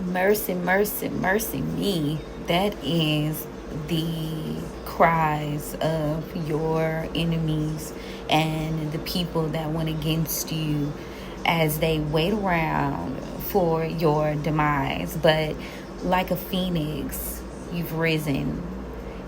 Mercy, mercy, mercy me. That is the cries of your enemies and the people that went against you as they wait around for your demise. But like a phoenix, you've risen.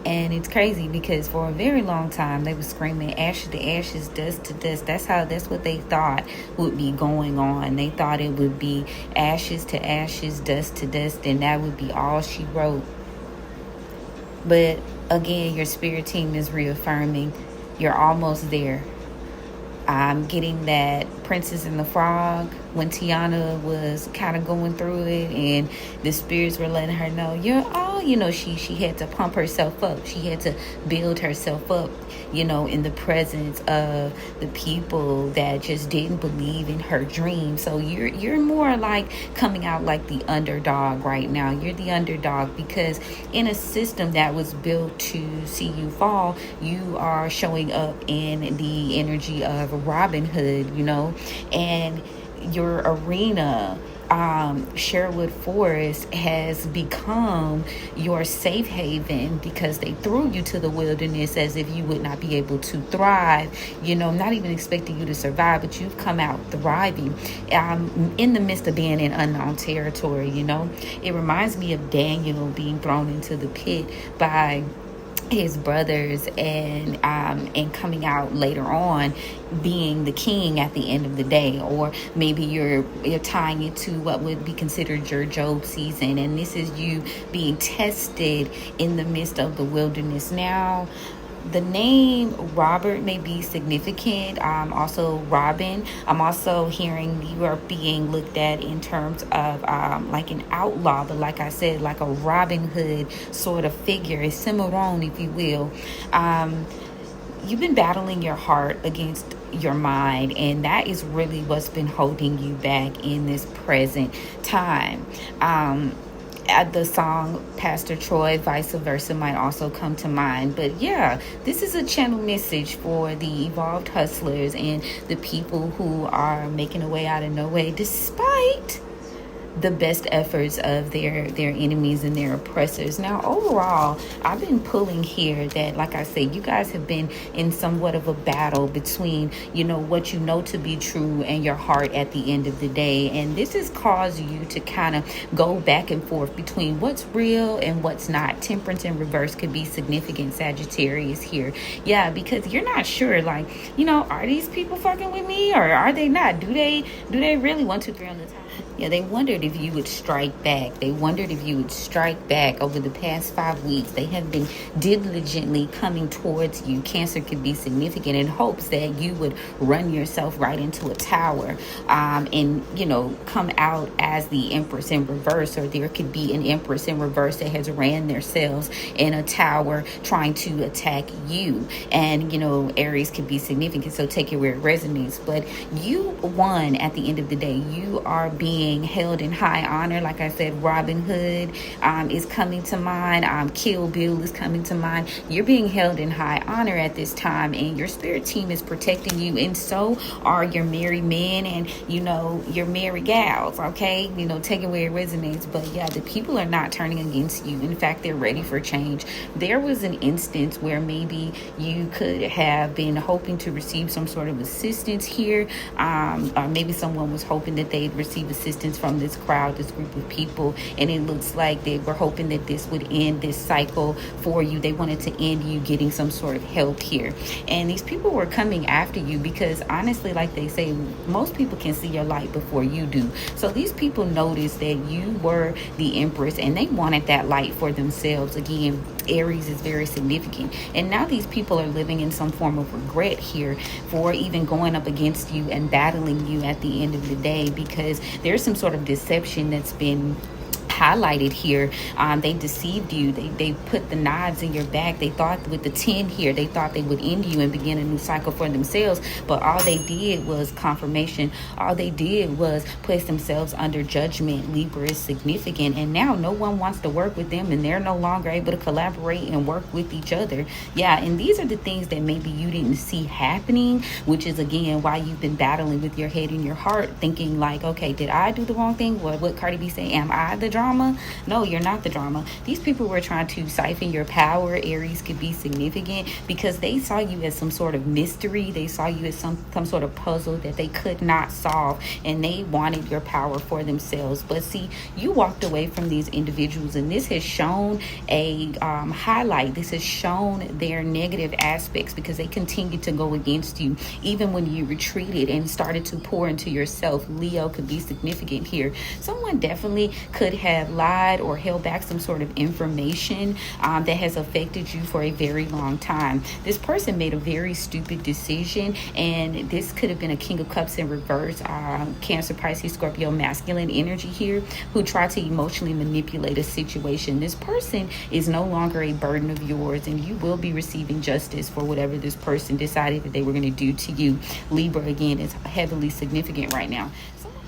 And it's crazy because for a very long time they were screaming ashes to ashes, dust to dust. That's what they thought would be going on. They thought it would be ashes to ashes, dust to dust, and that would be all she wrote. But again, your spirit team is reaffirming you're almost there. I'm getting that Princess and the Frog, when Tiana was kind of going through it and the spirits were letting her know, you're all, she had to pump herself up. She had to build herself up, in the presence of the people that just didn't believe in her dream. So you're more like coming out like the underdog right now. You're the underdog because in a system that was built to see you fall, you are showing up in the energy of Robin Hood, and your arena, Sherwood Forest, has become your safe haven because they threw you to the wilderness as if you would not be able to thrive, not even expecting you to survive, but you've come out thriving in the midst of being in unknown territory. It reminds me of Daniel being thrown into the pit by his brothers and coming out later on being the king at the end of the day. Or maybe you're tying it to what would be considered your Job season, and this is you being tested in the midst of the wilderness. Now, the name Robert may be significant. Also Robin. I'm also hearing you are being looked at in terms of like an outlaw, but like I said, like a Robin Hood sort of figure, a Cimarron, if you will. You've been battling your heart against your mind, and that is really what's been holding you back in this present time. The song Pastor Troy, Vice Versa, might also come to mind. But yeah, this is a channel message for the evolved hustlers and the people who are making a way out of no way despite the best efforts of their enemies and their oppressors. Now, overall, I've been pulling here that, like I said, you guys have been in somewhat of a battle between, what you know to be true and your heart at the end of the day. And this has caused you to kind of go back and forth between what's real and what's not. Temperance in reverse could be significant, Sagittarius here. Yeah, because you're not sure, like, are these people fucking with me or are they not? Do they really 1, 2, 3 on the top? Yeah, they wondered if you would strike back. They wondered if you would strike back over the past 5 weeks. They have been diligently coming towards you. Cancer could be significant in hopes that you would run yourself right into a tower and, come out as the Empress in reverse, or there could be an Empress in reverse that has ran themselves in a tower trying to attack you. And, Aries could be significant, so take it where it resonates. But you won at the end of the day. You are being held in high honor. Like I said, Robin Hood is coming to mind. Kill Bill is coming to mind. You're being held in high honor at this time, and your spirit team is protecting you, and so are your married men and your married gals. Okay, take it where it resonates. But yeah, the people are not turning against you. In fact, they're ready for change. There was an instance where maybe you could have been hoping to receive some sort of assistance here, or maybe someone was hoping that they'd receive assistance from this crowd, this group of people, and it looks like they were hoping that this would end this cycle for you. They wanted to end you getting some sort of help here, and these people were coming after you because honestly, like they say, most people can see your light before you do. So these people noticed that you were the Empress and they wanted that light for themselves. Again, Aries is very significant, and now these people are living in some form of regret here for even going up against you and battling you at the end of the day, because there's some sort of deception that's been highlighted here. They deceived you. They put the knives in your back. They thought with the 10 here, they thought they would end you and begin a new cycle for themselves. But all they did was confirmation. All they did was place themselves under judgment. Libra is significant. And now no one wants to work with them, and they're no longer able to collaborate and work with each other. Yeah, and these are the things that maybe you didn't see happening, which is again why you've been battling with your head and your heart, thinking like, okay, did I do the wrong thing? What Cardi B say? Am I the drama? No, you're not the drama. These people were trying to siphon your power. Aries could be significant because they saw you as some sort of mystery. They saw you as some sort of puzzle that they could not solve, and they wanted your power for themselves. But see, you walked away from these individuals, and this has shown a highlight. This has shown their negative aspects because they continue to go against you even when you retreated and started to pour into yourself. Leo could be significant here. Someone definitely could have lied or held back some sort of information that has affected you for a very long time. This person made a very stupid decision, and this could have been a King of Cups in reverse, Cancer, Pisces, Scorpio, masculine energy here, who tried to emotionally manipulate a situation. This person is no longer a burden of yours, and you will be receiving justice for whatever this person decided that they were going to do to you. Libra, again, is heavily significant right now.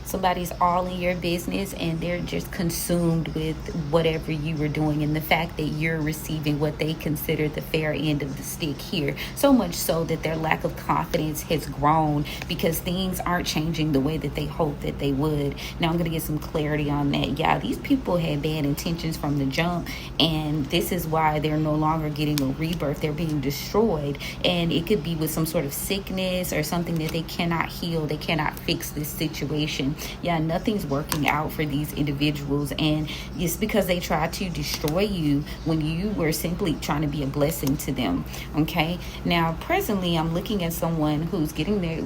Somebody's all in your business and they're just consumed with whatever you were doing, and the fact that you're receiving what they consider the fair end of the stick here. So much so that their lack of confidence has grown because things aren't changing the way that they hoped that they would. Now I'm going to get some clarity on that. Yeah, these people had bad intentions from the jump, and this is why they're no longer getting a rebirth. They're being destroyed, and it could be with some sort of sickness or something that they cannot heal. They cannot fix this situation. Yeah, nothing's working out for these individuals, and it's because they tried to destroy you when you were simply trying to be a blessing to them. Okay, now presently I'm looking at someone who's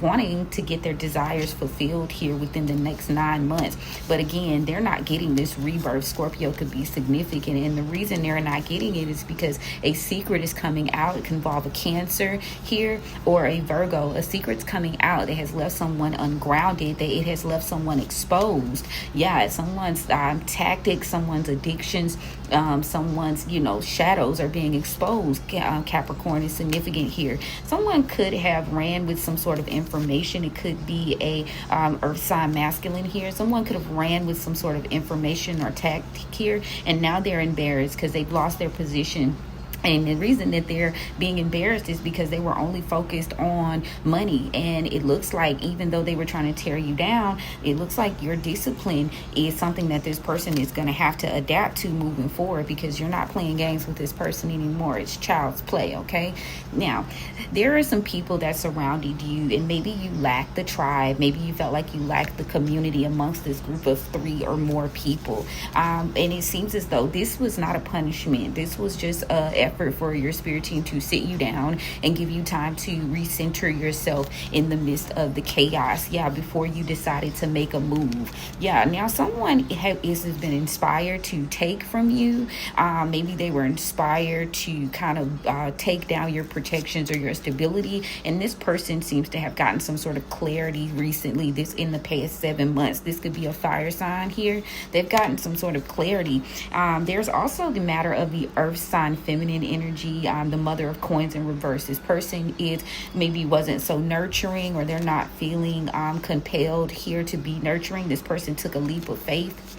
wanting to get their desires fulfilled here within the next 9 months, but again, they're not getting this rebirth. Scorpio could be significant, and the reason they're not getting it is because a secret is coming out. It can involve a Cancer here or a Virgo. A secret's coming out that has left someone ungrounded, that it has left someone exposed. Yeah, someone's tactics, someone's addictions, someone's shadows are being exposed. Capricorn is significant here. Someone could have ran with some sort of information. It could be a earth sign masculine here. Someone could have ran with some sort of information or tactic here, and now they're embarrassed because they've lost their position. And the reason that they're being embarrassed is because they were only focused on money. And it looks like even though they were trying to tear you down, it looks like your discipline is something that this person is going to have to adapt to moving forward, because you're not playing games with this person anymore. It's child's play, okay? Now, there are some people that surrounded you, and maybe you lacked the tribe. Maybe you felt like you lacked the community amongst this group of 3 or more people. And it seems as though this was not a punishment. This was just a effort for your spirit team to sit you down and give you time to recenter yourself in the midst of the chaos. Yeah, before you decided to make a move. Yeah, now someone has been inspired to take from you. Maybe they were inspired to kind of take down your protections or your stability, and this person seems to have gotten some sort of clarity recently. This in the past 7 months. This could be a fire sign here. They've gotten some sort of clarity. There's also the matter of the earth sign feminine energy, the mother of coins in reverse. This person maybe wasn't so nurturing, or they're not feeling compelled here to be nurturing. This person took a leap of faith,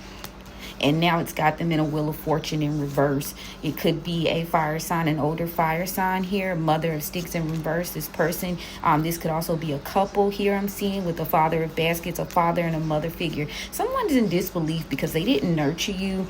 and now it's got them in a wheel of fortune in reverse. It could be a fire sign, an older fire sign here, mother of sticks in reverse. This person, this could also be a couple here I'm seeing, with a father of baskets, a father and a mother figure. Someone's in disbelief because they didn't nurture you.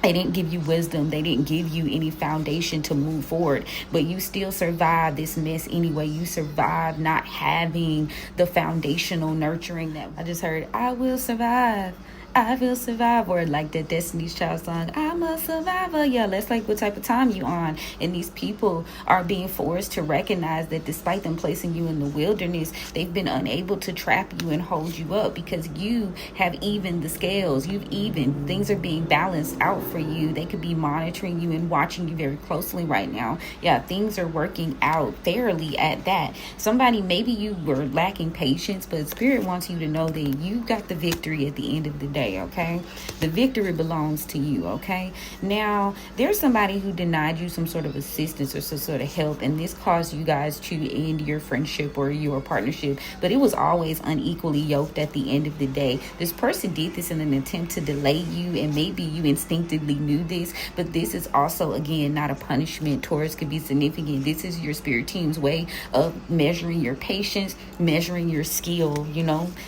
They didn't give you wisdom. They didn't give you any foundation to move forward. But you still survived this mess anyway. You survived not having the foundational nurturing that I just heard. I will survive. I will survive, or like the Destiny's Child song, I'm a survivor. Yeah, that's like what type of time you on. And these people are being forced to recognize that despite them placing you in the wilderness, they've been unable to trap you and hold you up, because you have evened the scales. You've evened. Things are being balanced out for you. They could be monitoring you and watching you very closely right now. Yeah, things are working out fairly at that. Somebody, maybe you were lacking patience, but Spirit wants you to know that you got the victory at the end of the day. day, okay? The victory belongs to you, okay? Now, there's somebody who denied you some sort of assistance or some sort of help, and this caused you guys to end your friendship or your partnership, but it was always unequally yoked at the end of the day. This person did this in an attempt to delay you, and maybe you instinctively knew this, but this is also, again, not a punishment. Taurus could be significant. This is your spirit team's way of measuring your patience, measuring your skill,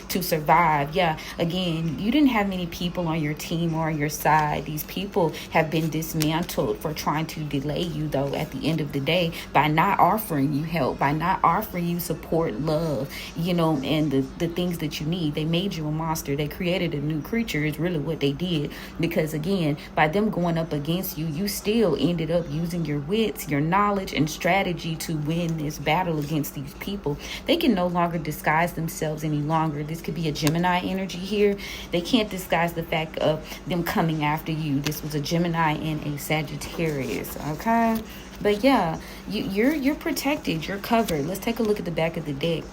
to survive. Yeah, again, you didn't have many people on your team or on your side. These people have been dismantled for trying to delay you, though, at the end of the day, by not offering you help, by not offering you support, love, and the things that you need. They made you a monster. They created a new creature is really what they did, because again, by them going up against you, you still ended up using your wits, your knowledge, and strategy to win this battle against these people. They can no longer disguise themselves any longer. This could be a Gemini energy here. They can't disguise the fact of them coming after you. This was a Gemini and a Sagittarius, okay? But yeah, you're protected. You're covered. Let's take a look at the back of the deck.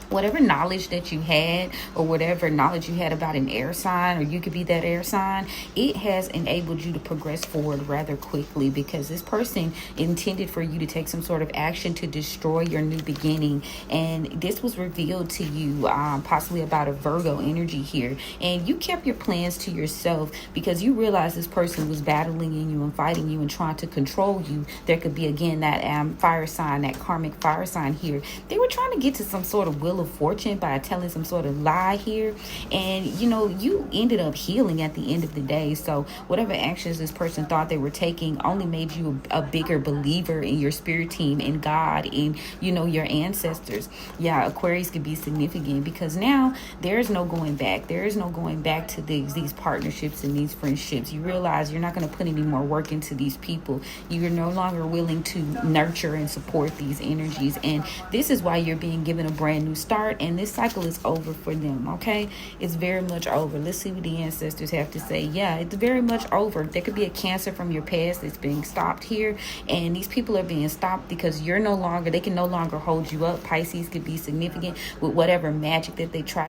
Whatever knowledge that you had, or whatever knowledge you had about an air sign, or you could be that air sign, it has enabled you to progress forward rather quickly, because this person intended for you to take some sort of action to destroy your new beginning. And this was revealed to you, possibly about a Virgo energy here. And you kept your plans to yourself because you realized this person was battling in you and fighting you and trying to control you. There could be, again, that fire sign, that karmic fire sign here. They were trying to get to some sort of will of fortune by telling some sort of lie here, and you ended up healing at the end of the day. So whatever actions this person thought they were taking only made you a bigger believer in your spirit team, in God, in your ancestors. Yeah, Aquarius could be significant because now there is no going back. There is no going back to these partnerships and these friendships. You realize you're not going to put any more work into these people. You're no longer willing to nurture and support these energies, and this is why you're being given a brand new start, and this cycle is over for them, okay? It's very much over. Let's see what the ancestors have to say. Yeah, it's very much over. There could be a Cancer from your past that's being stopped here, and these people are being stopped because they can no longer hold you up. Pisces could be significant with whatever magic that they try